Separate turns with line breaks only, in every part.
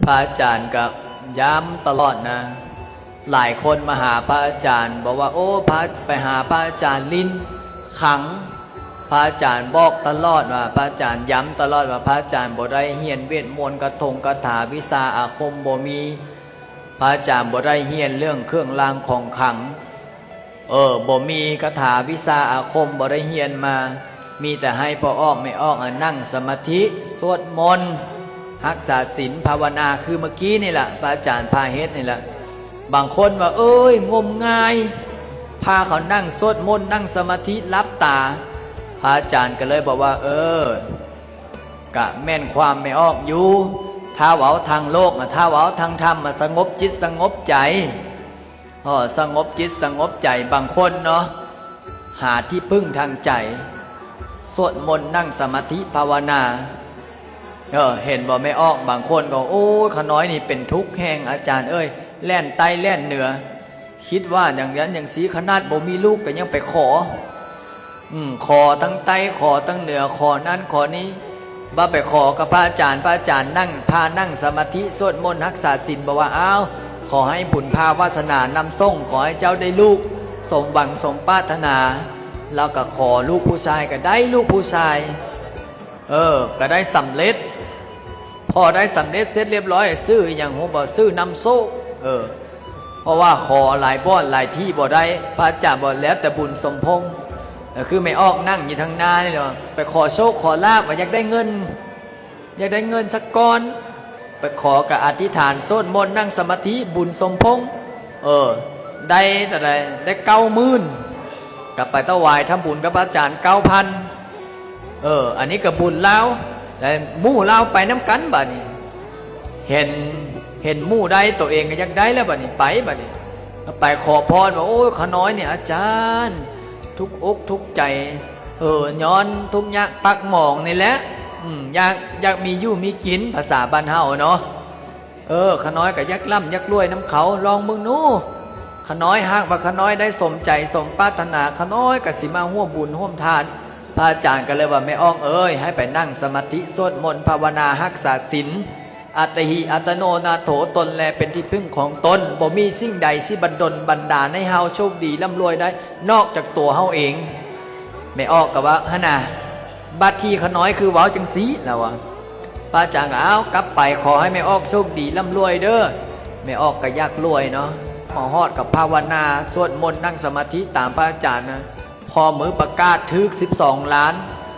พระอาจารย์กับย้ำตลอดนะหลายคนมาหาพระอาจารย์บอกว่าโอ้พระไปหาพระอาจารย์ลิ้นขังพระอาจารย์บอกตลอดว่าพระอาจารย์ย้ำตลอดว่าพระอาจารย์บ่ได้เฮียนเวทมนต์กระทงกระถาวิชาอาคมบ่มีพระอาจารย์บ่ได้เฮียนเรื่องเครื่องรางของขลังบ่มีคาถาวิชาอาคมบ่ได้เฮียนมามีแต่ให้พอออกไม่ออกนั่งสมาธิสวดมนต์รักษาศีลภาวนาคือเมื่อกี้นี่แหละพระอาจารย์พาเฮ็ดนี่แหละบางคนว่าเอ้ยงมงายพาเขานั่งสวดมนต์นั่งสมาธิลับตาพระอาจารย์ก็เลยบอกว่ากะแม่นความไม่ออกอยู่ถ้าเว้าทางโลกถ้าเว้าทางธรรมสงบจิตสงบใจสงบจิตสงบใจบางคนเนาะหาที่พึ่งทางใจสวดมนต์นั่งสมาธิภาวนาเห็นบ่ไม่ออกบางคนก็โอ้ขน้อยนี่เป็นทุกข์แห่งอาจารย์เอ้ยแล่นใต้แล่นเหนือคิดว่าอย่างนั้นอย่างสีขนาดบ่มีลูกก็ยังไปขอทั้งใต้ขอทั้งเหนือขอนั่นขอนี้บ้าไปขอกับพระอาจารย์นั่งพานั่งสมาธิสวดมนต์รักษาศีลบอกว่าอ้าวขอให้บุญพาวาสนานำส่งขอให้เจ้าได้ลูกสมหวังสมปรารถนาแล้วก็ขอลูกผู้ชายก็ได้ลูกผู้ชายก็ได้สำเร็จพอได้สำเร็จเสร็จเรียบร้อยซื้ออย่างหัวบ่ซื้อนำโซ่เพราะว่าขอหลายบ่อนหลายที่บ่ได้พระอาจารย์บอกแล้วแต่บุญสมพงษ์คือไม่ออกนั่งอยู่ทางหน้านี่หรอไปขอโชคขอลาภว่าอยากได้เงินสักก้อนไปขอกับอธิษฐานโซดมนต์นั่งสมาธิบุญสมพงษ์ได้แต่ได้90,000กลับไปถวายทำบุญกับพระอาจารย์9,000อันนี้ก็บุญแล้วแต่มู่เล่าไปน้ำกันบ่นี่เห็นมู่ได้ตัวเองก็อยากได้แล้วบ่นี่ไปบ่นี่ไปขอพรว่าโอ้ขน้อยเนี่ยอาจารย์ทุกอกทุกใจย้อนทุกยากปักหมองนี่แหละอยากมีอยู่มีกินภาษาบ้านเฮาเนาะขน้อยก็ยักล่ำยักรวยน้ำเขาลองมึงนู้ขน้อยหากว่าขน้อยได้สมใจสมปรารถนาขน้อยก็สิมาร่วมบุญร่วมทานพระอาจารย์ก็เลยว่าไม่อ้องให้ไปนั่งสมาธิสวดมนต์ภาวนารักษาศีลอัตหิอัตโนนาโถตนแลเป็นที่พึ่งของตนบ่มีสิ่งใดสิบันดลบันดาลให้เฮาโชคดีร่ำรวยได้นอกจากตัวเฮาเองไม่ออกกับว่าฮะนะบัดทีขน้อยคือว้าวจังสีแล้ววะพระอาจารย์ก็กลับไปขอให้ไม่ออกโชคดีร่ำรวยเด้อไม่ออกก็ยากรวยเนาะหอฮอดกับภาวนาสวดมนต์นั่งสมาธิตามพระอาจารย์นะพอมือประกาศถึก12 ล้าน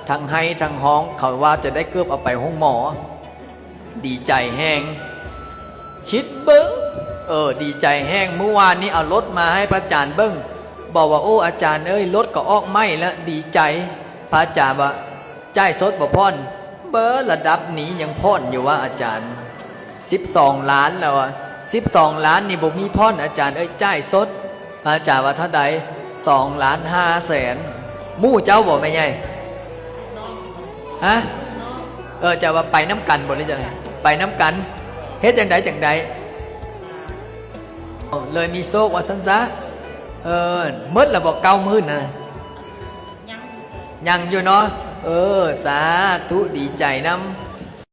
ทั้งให้ทั้งห้องเขาว่าจะได้เกือบเอาไปห้องหมอดีใจแห้งคิดเบิ้งดีใจแห้งเมื่อวานนี้เอารถมาให้พระอาจารย์เบิ้งบอกว่าโอ้อาจารย์รถก็ออกไม่แล้วดีใจพระอาจารย์ว่าจ่ายสดบ่พ่อนระดับนี้ยังพ่อนอยู่ว่าอาจารย์12 ล้านแล้ว12 ล้านนี่บ่มีพ่อนอาจารย์จ่ายสดพระอาจารย์ว่าเท่าใด2,500,000มู่เจ้าบอกไม่ใหญ่ฮะจะว่าไปน้ำกันบ่หรือจะไปน้ำกันเฮ็ดจังใดเลยมีโชคว่าสันซะมืดแล้วบอก90,000นะยังอยู่เนาะสาธุดีใจนำ